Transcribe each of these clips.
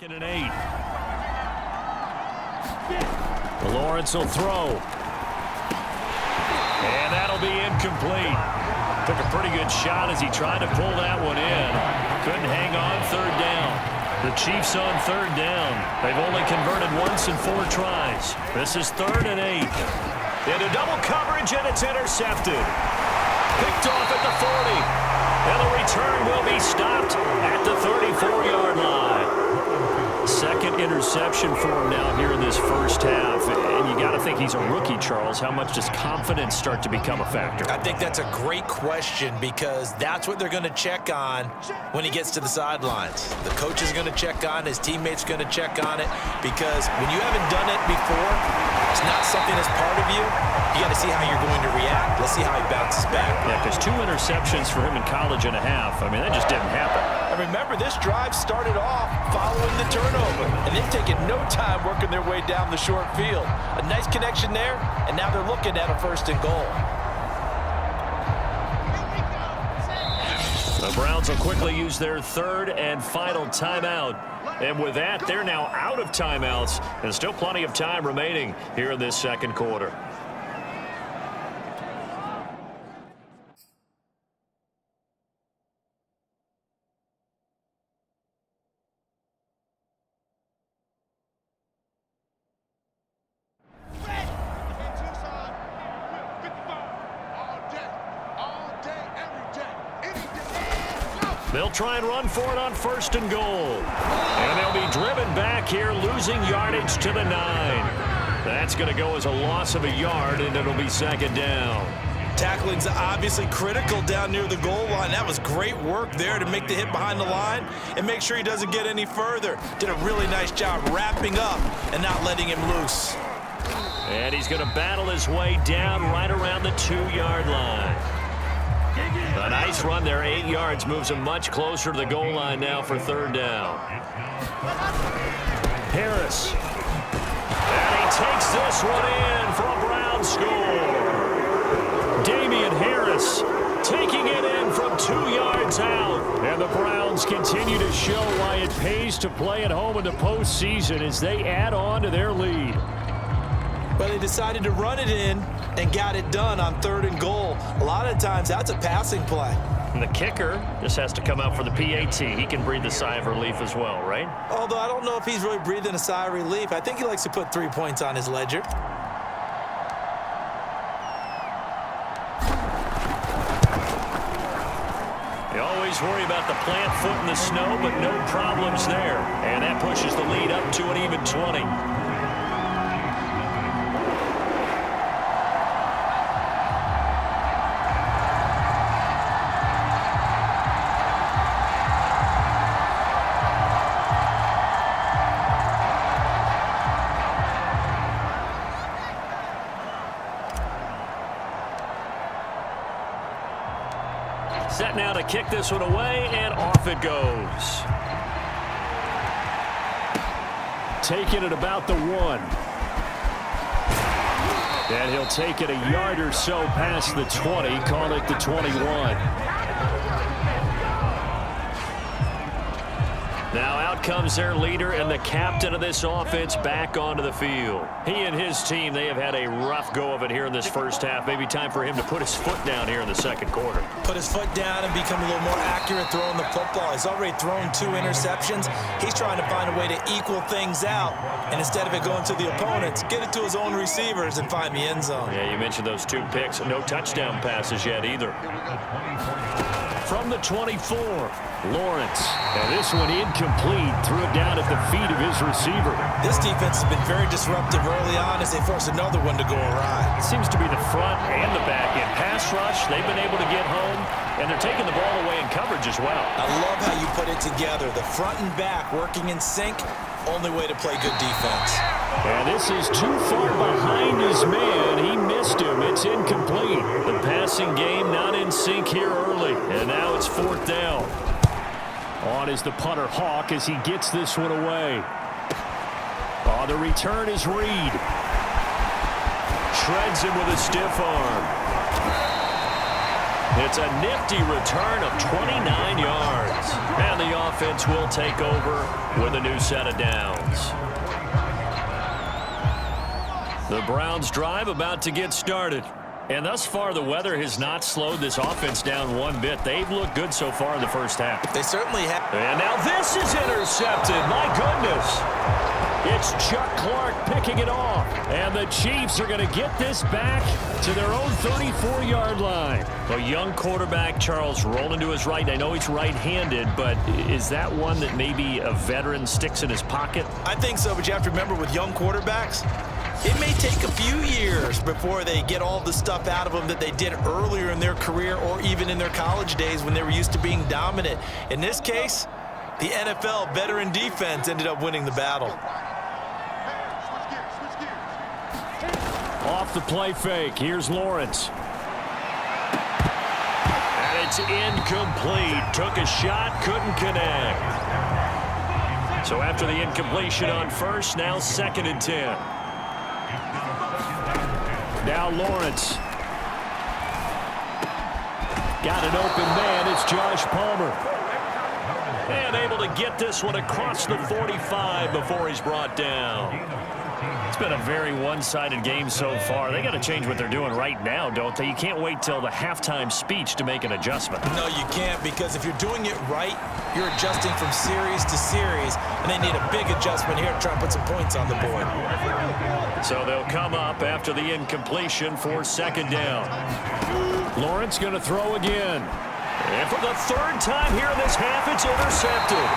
And 8. Lawrence will throw. And that'll be incomplete. Took a pretty good shot as he tried to pull that one in. Couldn't hang on third down. The Chiefs on third down. They've only converted once in 4 tries. This is 3rd and 8. Into double coverage, and it's intercepted. Picked off at the 40. And the return will be stopped at the 34-yard line. Second interception for him now here in this first half. And you got to think he's a rookie, Charles. How much does confidence start to become a factor? I think that's a great question because that's what they're going to check on when he gets to the sidelines. The coach is going to check on, his teammates are going to check on it because when you haven't done it before, it's not something that's part of you. You got to see how you're going to react. Let's see how he bounces back. Yeah, because 2 interceptions for him in college and a half. I mean, that just didn't happen. And remember, this drive started off following the turnover, and they've taken no time working their way down the short field. A nice connection there, and now they're looking at a 1st and goal. The Browns will quickly use their 3rd and final timeout. And with that, they're now out of timeouts, and still plenty of time remaining here in this second quarter. They'll try and run for it on 1st and goal. And they'll be driven back here, losing yardage to the 9. That's going to go as a loss of a yard, and it'll be 2nd down. Tackling's obviously critical down near the goal line. That was great work there to make the hit behind the line and make sure he doesn't get any further. Did a really nice job wrapping up and not letting him loose. And he's going to battle his way down right around the 2-yard line. A nice run there, 8 yards, moves him much closer to the goal line now for 3rd down. Harris. And he takes this one in for a Brown score. Damian Harris taking it in from 2 yards out. And the Browns continue to show why it pays to play at home in the postseason as they add on to their lead. Well, they decided to run it in and got it done on 3rd and goal. A lot of times, that's a passing play. And the kicker just has to come out for the PAT. He can breathe a sigh of relief as well, right? Although I don't know if he's really breathing a sigh of relief. I think he likes to put 3 points on his ledger. You always worry about the plant foot in the snow, but no problems there. And that pushes the lead up to an even 20. Set now to kick this one away, and off it goes. Taking it about the 1. And he'll take it a yard or so past the 20, call it the 21. Now out comes their leader and the captain of this offense back onto the field. He and his team, they have had a rough go of it here in this first half. Maybe time for him to put his foot down here in the second quarter. Put his foot down and become a little more accurate throwing the football. He's already thrown 2 interceptions. He's trying to find a way to equal things out. And instead of it going to the opponents, get it to his own receivers and find the end zone. Yeah, you mentioned those 2 picks. No touchdown passes yet either. From the 24, Lawrence. And this one incomplete. Threw it down at the feet of his receiver. This defense has been very disruptive early on as they force another one to go awry. It seems to be the front and the back end. Pass rush, they've been able to get home, and they're taking the ball away in coverage as well. I love how you put it together. The front and back working in sync. Only way to play good defense. And this is too far behind his man. He missed him. It's incomplete. The passing game not in sync here early. And now it's 4th down. On is the punter Hawk as he gets this one away. Oh, the return is Reed. Shreds him with a stiff arm. It's a nifty return of 29 yards. And the offense will take over with a new set of downs. The Browns' drive about to get started. And thus far, the weather has not slowed this offense down one bit. They've looked good so far in the first half. They certainly have. And now this is intercepted. My goodness. It's Chuck Clark picking it off. And the Chiefs are going to get this back to their own 34-yard line. A young quarterback, Charles, rolling to his right. I know he's right-handed, but is that one that maybe a veteran sticks in his pocket? I think so, but you have to remember with young quarterbacks, it may take a few years before they get all the stuff out of them that they did earlier in their career or even in their college days when they were used to being dominant. In this case, the NFL veteran defense ended up winning the battle. Off the play fake. Here's Lawrence. And it's incomplete. Took a shot, couldn't connect. So after the incompletion on first, now 2nd and 10. Now Lawrence. Got an open man. It's Josh Palmer. And able to get this one across the 45 before he's brought down. It's been a very one-sided game so far. They got to change what they're doing right now, don't they? You can't wait till the halftime speech to make an adjustment. No, you can't, because if you're doing it right, you're adjusting from series to series, and they need a big adjustment here to try and put some points on the board. So they'll come up after the incompletion for 2nd down. Lawrence going to throw again. And for the 3rd time here in this half, it's intercepted.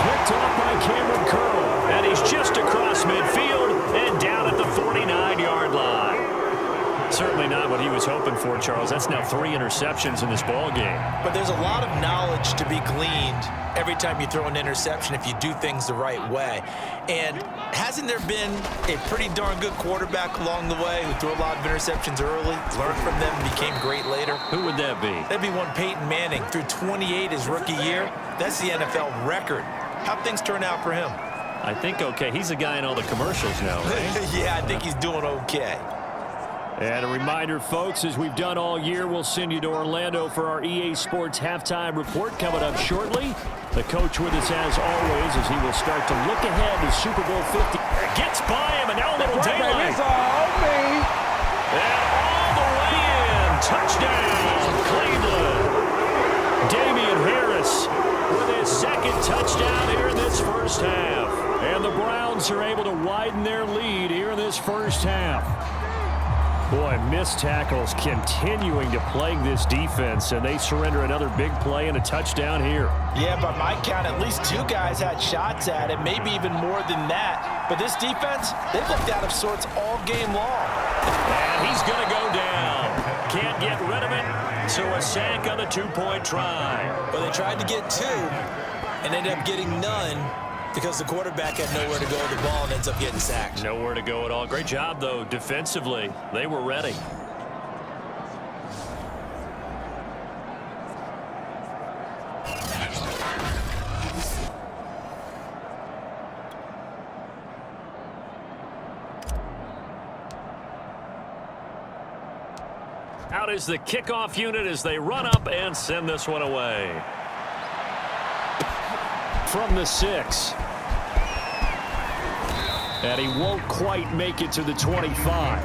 Picked off by Cameron Curl. And he's just across midfield and down at the 49-yard line. Certainly not what he was hoping for, Charles. That's now 3 interceptions in this ball game. But there's a lot of knowledge to be gleaned every time you throw an interception if you do things the right way. And hasn't there been a pretty darn good quarterback along the way who threw a lot of interceptions early, learned from them, and became great later? Who would that be? That'd be one Peyton Manning. Threw 28 his rookie year. That's the NFL record. How'd things turn out for him? I think okay. He's a guy in all the commercials now, right? Yeah, I think he's doing okay. And a reminder, folks, as we've done all year, we'll send you to Orlando for our EA Sports halftime report coming up shortly. The coach with us as always as he will start to look ahead to Super Bowl 50. Gets by him, and now a little daylight. It's all me. And all the way in. Touchdown, Cleveland. Damian Harris with his 2nd touchdown here in this first half. And the Browns are able to widen their lead here in this first half. Boy, missed tackles continuing to plague this defense, and they surrender another big play and a touchdown here. Yeah, by my count, at least 2 guys had shots at it, maybe even more than that. But this defense, they've looked out of sorts all game long. And he's going to go down. Can't get rid of it, so a sack on the 2-point try. Well, they tried to get 2 and ended up getting none, because the quarterback had nowhere to go with the ball and ends up getting sacked. Nowhere to go at all. Great job, though, defensively. They were ready. Out is the kickoff unit as they run up and send this one away. From the 6. And he won't quite make it to the 25.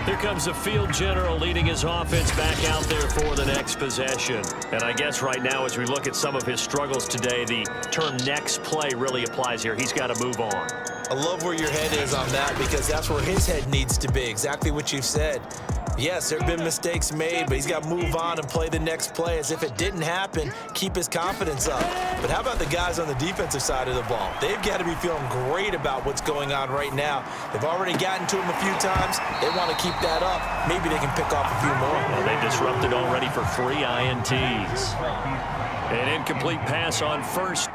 Here comes the field general leading his offense back out there for the next possession. And I guess right now as we look at some of his struggles today, the term next play really applies here. He's got to move on. I love where your head is on that, because that's where his head needs to be, exactly what you've said. Yes, there have been mistakes made, but he's got to move on and play the next play as if it didn't happen, keep his confidence up. But how about the guys on the defensive side of the ball? They've got to be feeling great about what's going on right now. They've already gotten to him a few times. They want to keep that up. Maybe they can pick off a few more. Well, they've disrupted already for 3 INTs. An incomplete pass on first.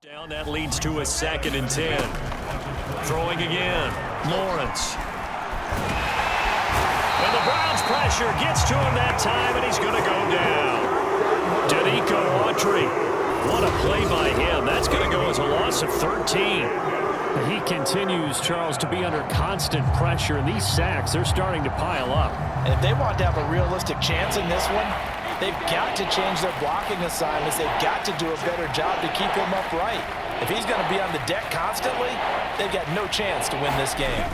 Down, that leads to a 2nd and 10. Throwing again, Lawrence. And the Browns pressure gets to him that time, and he's going to go down. Danico Autry. What a play by him. That's going to go as a loss of 13. He continues, Charles, to be under constant pressure, and these sacks, they're starting to pile up. And if they want to have a realistic chance in this one, they've got to change their blocking assignments. They've got to do a better job to keep him upright. If he's going to be on the deck constantly, they've got no chance to win this game.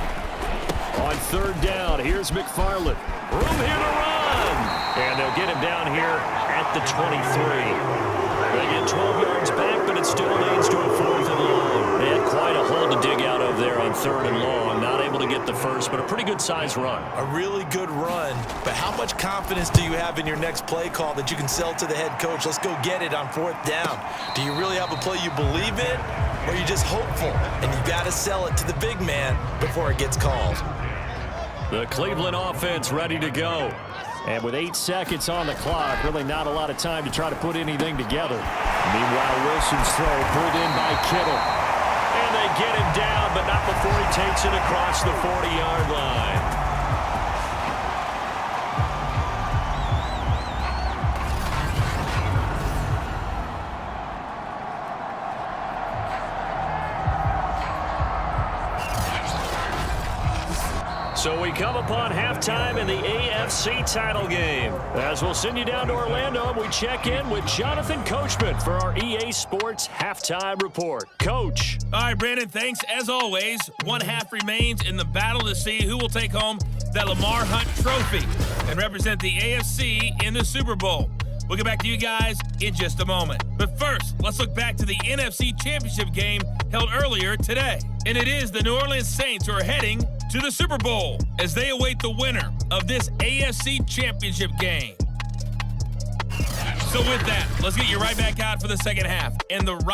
On 3rd down, here's McFarland. Room here to run. And they'll get him down here at the 23. They get 12 yards back, but it still leads to a 4th and long. They had quite a hole to dig out of there on 3rd and long. Not able to get the first, but a pretty good-sized run. A really good run, but how much confidence do you have in your next play call that you can sell to the head coach? Let's go get it on 4th down. Do you really have a play you believe in, or are you just hopeful? And you got to sell it to the big man before it gets called. The Cleveland offense ready to go. And with 8 seconds on the clock, really not a lot of time to try to put anything together. Meanwhile, Wilson's throw pulled in by Kittle. And they get him down, but not before he takes it across the 40-yard line. So we come upon halftime in the AFC title game. As we'll send you down to Orlando, we check in with Jonathan Coachman for our EA Sports Halftime Report. Coach. All right, Brandon, thanks. As always, 1 half remains in the battle to see who will take home that Lamar Hunt trophy and represent the AFC in the Super Bowl. We'll get back to you guys in just a moment. But first, let's look back to the NFC Championship game held earlier today. And it is the New Orleans Saints who are heading to the Super Bowl as they await the winner of this AFC Championship game. So with that, let's get you right back out for the second half. And the right